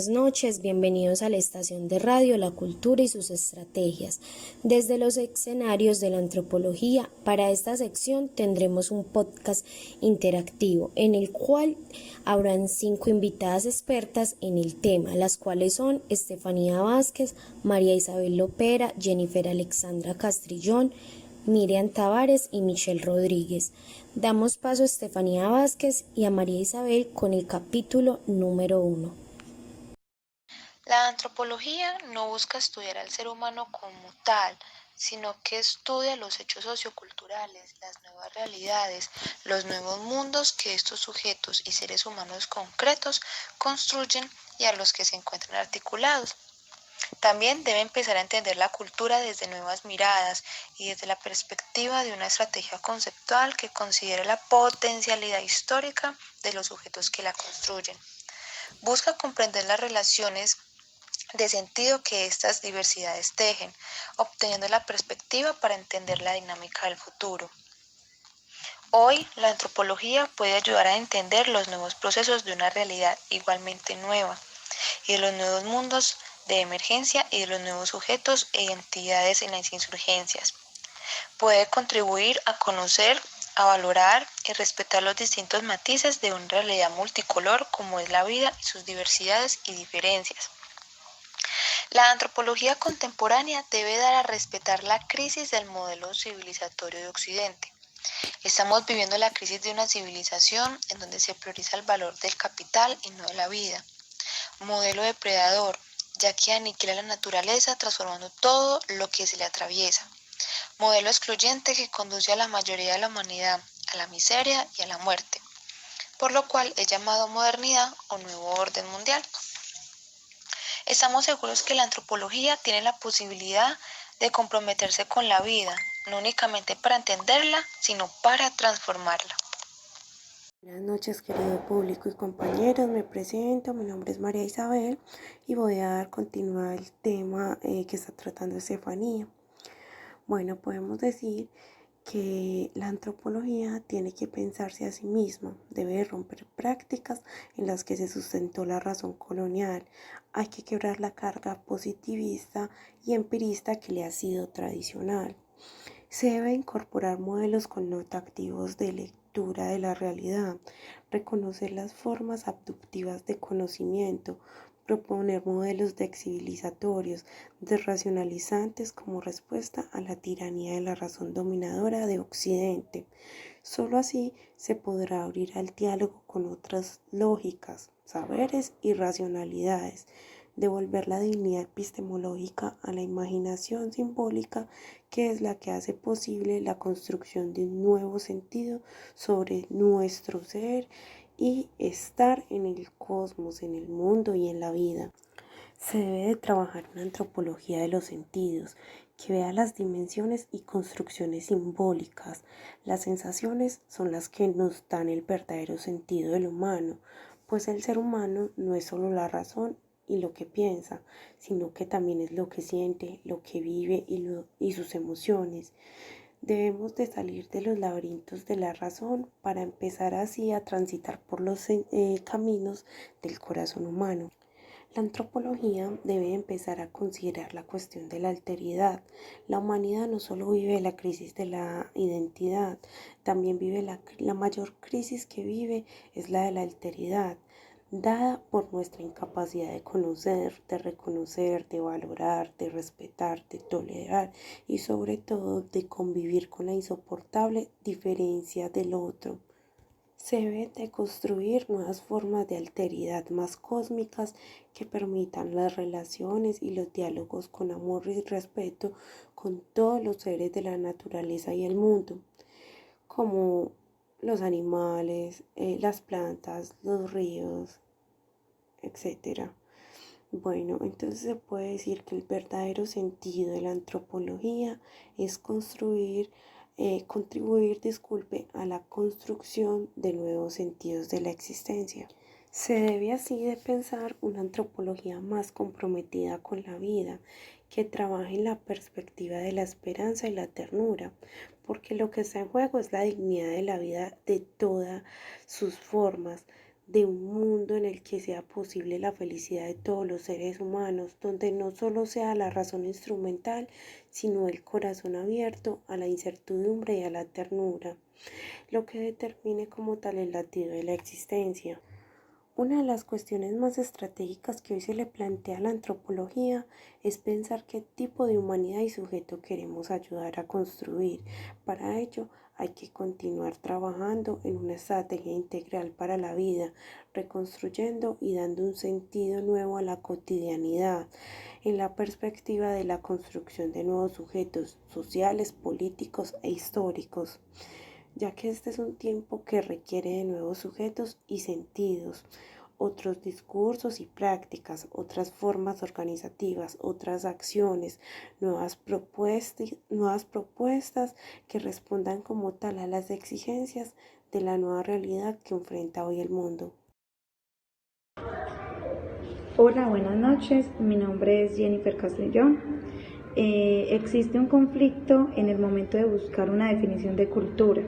buenas noches, bienvenidos a la estación de radio La Cultura y sus estrategias. Desde los escenarios de la antropología, para esta sección tendremos un podcast interactivo en el cual habrán 5 invitadas expertas en el tema, las cuales son Estefanía Vázquez, María Isabel Lopera, Jennifer Alexandra Castrillón, Miriam Tavares y Michelle Rodríguez. Damos paso a Estefanía Vázquez y a María Isabel con el capítulo número 1. La antropología no busca estudiar al ser humano como tal, sino que estudia los hechos socioculturales, las nuevas realidades, los nuevos mundos que estos sujetos y seres humanos concretos construyen y a los que se encuentran articulados. También debe empezar a entender la cultura desde nuevas miradas y desde la perspectiva de una estrategia conceptual que considere la potencialidad histórica de los sujetos que la construyen. Busca comprender las relaciones de sentido que estas diversidades tejen, obteniendo la perspectiva para entender la dinámica del futuro. Hoy, la antropología puede ayudar a entender los nuevos procesos de una realidad igualmente nueva y de los nuevos mundos de emergencia y de los nuevos sujetos e identidades en las insurgencias. Puede contribuir a conocer, a valorar y respetar los distintos matices de una realidad multicolor como es la vida y sus diversidades y diferencias. La antropología contemporánea debe dar a respetar la crisis del modelo civilizatorio de Occidente. Estamos viviendo la crisis de una civilización en donde se prioriza el valor del capital y no de la vida. Modelo depredador, ya que aniquila la naturaleza transformando todo lo que se le atraviesa. Modelo excluyente que conduce a la mayoría de la humanidad a la miseria y a la muerte, por lo cual es llamado modernidad o nuevo orden mundial. Estamos seguros que la antropología tiene la posibilidad de comprometerse con la vida, no únicamente para entenderla, sino para transformarla. Buenas noches, querido público y compañeros, me presento, mi nombre es María Isabel y voy a dar continuidad al tema que está tratando Estefanía. Bueno, podemos decir que la antropología tiene que pensarse a sí misma, debe romper prácticas en las que se sustentó la razón colonial, hay que quebrar la carga positivista y empirista que le ha sido tradicional. Se debe incorporar modelos connotativos de lectura de la realidad, reconocer las formas abductivas de conocimiento, proponer modelos civilizatorios, desracionalizantes como respuesta a la tiranía de la razón dominadora de Occidente. Solo así se podrá abrir al diálogo con otras lógicas, saberes y racionalidades, devolver la dignidad epistemológica a la imaginación simbólica que es la que hace posible la construcción de un nuevo sentido sobre nuestro ser y estar en el cosmos, en el mundo y en la vida. Se debe de trabajar una antropología de los sentidos que vea las dimensiones y construcciones simbólicas. Las sensaciones son las que nos dan el verdadero sentido del humano, pues el ser humano no es solo la razón y lo que piensa, sino que también es lo que siente, lo que vive y sus emociones. Debemos de salir de los laberintos de la razón para empezar así a transitar por los caminos del corazón humano. La antropología debe empezar a considerar la cuestión de la alteridad. La humanidad no solo vive la crisis de la identidad, también vive la mayor crisis que vive es la de la alteridad, dada por nuestra incapacidad de conocer, de reconocer, de valorar, de respetar, de tolerar y sobre todo de convivir con la insoportable diferencia del otro. Se deben de construir nuevas formas de alteridad más cósmicas que permitan las relaciones y los diálogos con amor y respeto con todos los seres de la naturaleza y el mundo, como los animales, las plantas, los ríos, etcétera. Bueno, entonces se puede decir que el verdadero sentido de la antropología es contribuir, a la construcción de nuevos sentidos de la existencia. Se debe así de pensar una antropología más comprometida con la vida, que trabaje en la perspectiva de la esperanza y la ternura, porque lo que está en juego es la dignidad de la vida de todas sus formas, de un mundo en el que sea posible la felicidad de todos los seres humanos, donde no solo sea la razón instrumental, sino el corazón abierto a la incertidumbre y a la ternura, lo que determine como tal el latido de la existencia. Una de las cuestiones más estratégicas que hoy se le plantea a la antropología es pensar qué tipo de humanidad y sujeto queremos ayudar a construir. Para ello hay que continuar trabajando en una estrategia integral para la vida, reconstruyendo y dando un sentido nuevo a la cotidianidad, en la perspectiva de la construcción de nuevos sujetos sociales, políticos e históricos, ya que este es un tiempo que requiere de nuevos sujetos y sentidos, otros discursos y prácticas, otras formas organizativas, otras acciones, nuevas propuestas que respondan como tal a las exigencias de la nueva realidad que enfrenta hoy el mundo. Hola, buenas noches. Mi nombre es Jennifer Castellón. Existe un conflicto en el momento de buscar una definición de cultura.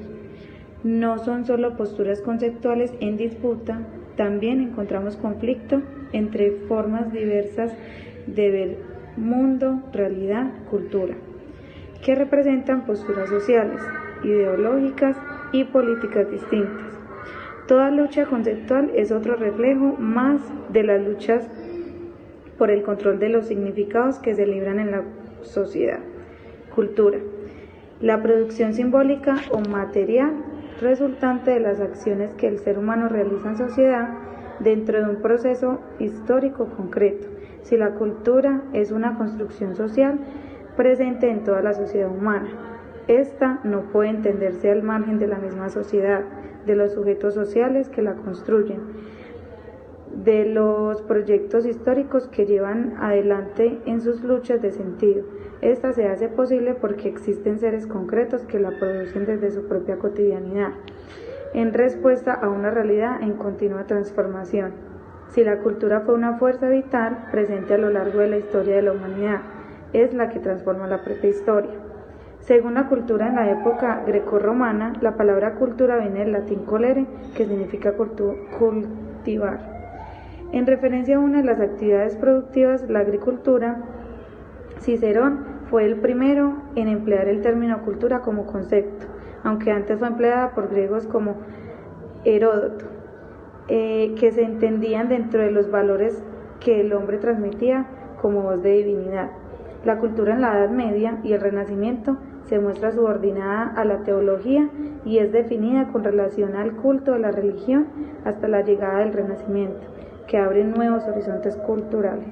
No son solo posturas conceptuales en disputa, también encontramos conflicto entre formas diversas de ver mundo, realidad, cultura, que representan posturas sociales, ideológicas y políticas distintas. Toda lucha conceptual es otro reflejo más de las luchas por el control de los significados que se libran en la sociedad. Cultura. La producción simbólica o material resultante de las acciones que el ser humano realiza en sociedad dentro de un proceso histórico concreto. Si la cultura es una construcción social presente en toda la sociedad humana, esta no puede entenderse al margen de la misma sociedad, de los sujetos sociales que la construyen, de los proyectos históricos que llevan adelante en sus luchas de sentido. Esta se hace posible porque existen seres concretos que la producen desde su propia cotidianidad, en respuesta a una realidad en continua transformación. Si la cultura fue una fuerza vital presente a lo largo de la historia de la humanidad, es la que transforma la propia historia. Según la cultura en la época grecorromana, la palabra cultura viene del latín colere, que significa cultivar. En referencia a una de las actividades productivas, la agricultura, Cicerón fue el primero en emplear el término cultura como concepto, aunque antes fue empleada por griegos como Heródoto, que se entendían dentro de los valores que el hombre transmitía como voz de divinidad. La cultura en la Edad Media y el Renacimiento se muestra subordinada a la teología y es definida con relación al culto de la religión hasta la llegada del Renacimiento, que abre nuevos horizontes culturales.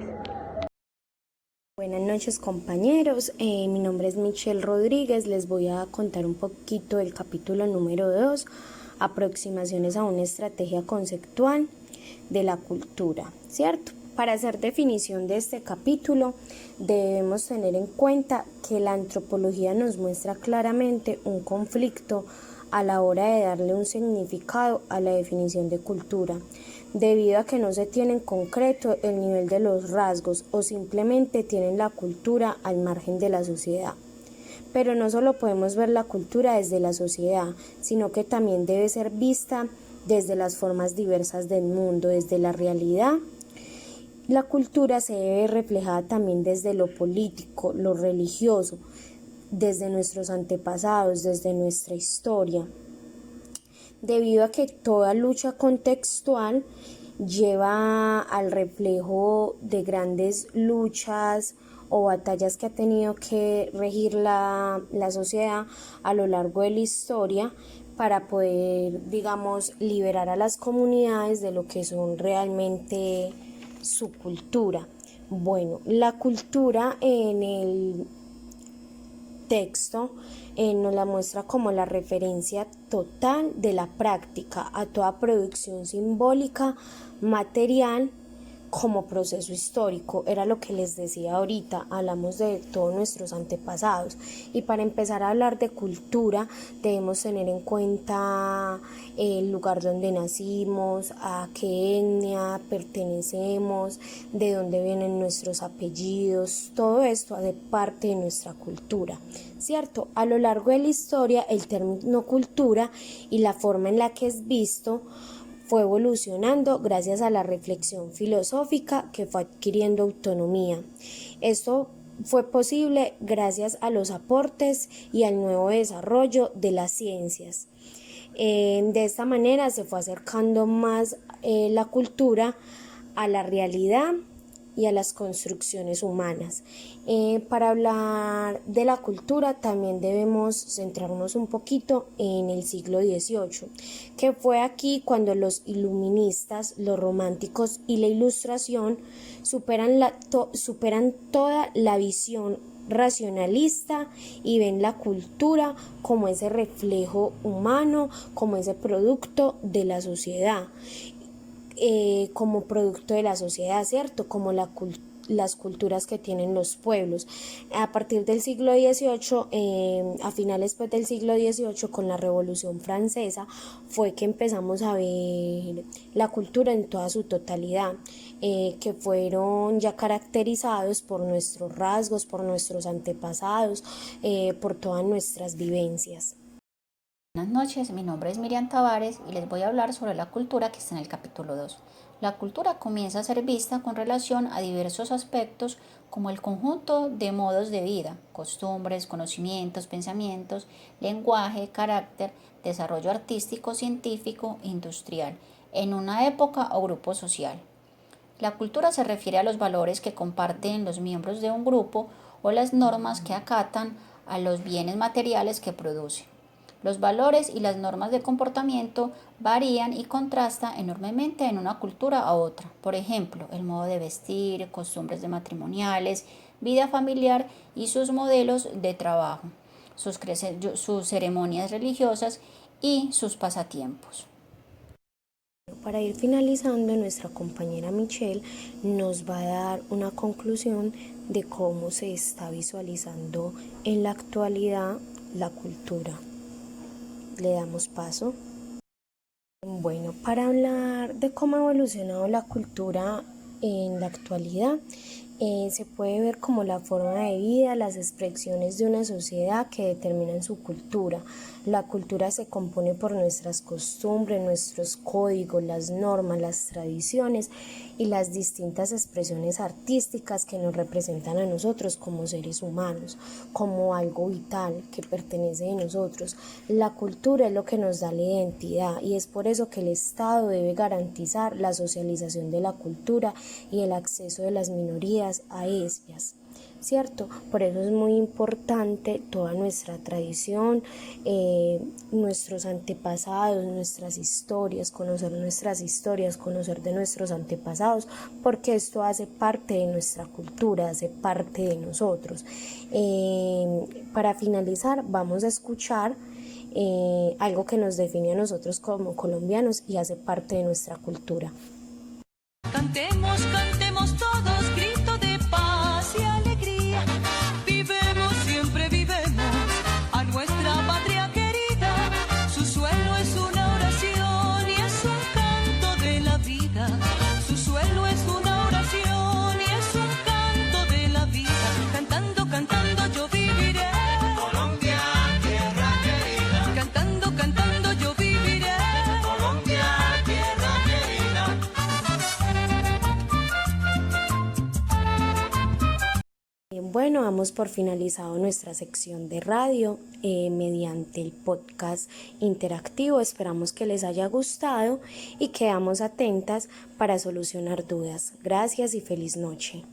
Buenas noches, compañeros, mi nombre es Michelle Rodríguez. Les voy a contar un poquito del capítulo número 2, aproximaciones a una estrategia conceptual de la cultura, ¿cierto? Para hacer definición de este capítulo debemos tener en cuenta que la antropología nos muestra claramente un conflicto a la hora de darle un significado a la definición de cultura, debido a que no se tiene en concreto el nivel de los rasgos o simplemente tienen la cultura al margen de la sociedad. Pero no solo podemos ver la cultura desde la sociedad, sino que también debe ser vista desde las formas diversas del mundo, desde la realidad. La cultura se ve reflejada también desde lo político, lo religioso, desde nuestros antepasados, desde nuestra historia, debido a que toda lucha contextual lleva al reflejo de grandes luchas o batallas que ha tenido que regir la sociedad a lo largo de la historia para poder, digamos, liberar a las comunidades de lo que son realmente su cultura. Bueno, la cultura en el texto nos la muestra como la referencia total de la práctica a toda producción simbólica, material, como proceso histórico. Era lo que les decía ahorita, hablamos de todos nuestros antepasados, y para empezar a hablar de cultura debemos tener en cuenta el lugar donde nacimos, a qué etnia pertenecemos, de dónde vienen nuestros apellidos. Todo esto hace parte de nuestra cultura, ¿cierto? A lo largo de la historia el término cultura y la forma en la que es visto fue evolucionando gracias a la reflexión filosófica que fue adquiriendo autonomía. Esto fue posible gracias a los aportes y al nuevo desarrollo de las ciencias. De esta manera se fue acercando más la cultura a la realidad y a las construcciones humanas. Para hablar de la cultura también debemos centrarnos un poquito en el siglo XVIII, que fue aquí cuando los iluministas, los románticos y la ilustración superan toda la visión racionalista y ven la cultura como ese reflejo humano, como ese producto de la sociedad. Como producto de la sociedad, ¿cierto? Como las culturas que tienen los pueblos. A partir del siglo XVIII, a finales pues, del siglo XVIII, con la Revolución Francesa, fue que empezamos a ver la cultura en toda su totalidad, que fueron ya caracterizados por nuestros rasgos, por nuestros antepasados, por todas nuestras vivencias. Buenas noches, mi nombre es Miriam Tavares y les voy a hablar sobre la cultura que está en el capítulo 2. La cultura comienza a ser vista con relación a diversos aspectos como el conjunto de modos de vida, costumbres, conocimientos, pensamientos, lenguaje, carácter, desarrollo artístico, científico, industrial, en una época o grupo social. La cultura se refiere a los valores que comparten los miembros de un grupo o las normas que acatan a los bienes materiales que producen. Los valores y las normas de comportamiento varían y contrastan enormemente en una cultura a otra. Por ejemplo, el modo de vestir, costumbres de matrimoniales, vida familiar y sus modelos de trabajo, sus ceremonias religiosas y sus pasatiempos. Para ir finalizando, nuestra compañera Michelle nos va a dar una conclusión de cómo se está visualizando en la actualidad la cultura. Le damos paso. Bueno, para hablar de cómo ha evolucionado la cultura en la actualidad, se puede ver como la forma de vida, las expresiones de una sociedad que determinan su cultura. La cultura se compone por nuestras costumbres, nuestros códigos, las normas, las tradiciones y las distintas expresiones artísticas que nos representan a nosotros como seres humanos, como algo vital que pertenece a nosotros. La cultura es lo que nos da la identidad y es por eso que el Estado debe garantizar la socialización de la cultura y el acceso de las minorías a ellas, ¿cierto? Por eso es muy importante toda nuestra tradición, nuestros antepasados, nuestras historias, conocer de nuestros antepasados, porque esto hace parte de nuestra cultura, hace parte de nosotros. Para finalizar, vamos a escuchar algo que nos define a nosotros como colombianos y hace parte de nuestra cultura. Cantemos, cantemos todos, grito de paz y alegría. Vivemos, siempre vivemos a nuestra patria querida. Su suelo es una oración y es un canto de la vida. Su suelo es una oración y es un canto de la vida. Cantando, cantando yo viviré. Colombia, tierra querida. Cantando, cantando yo viviré. Colombia, tierra querida. Bueno, damos por finalizado nuestra sección de radio mediante el podcast interactivo. Esperamos que les haya gustado y quedamos atentas para solucionar dudas. Gracias y feliz noche.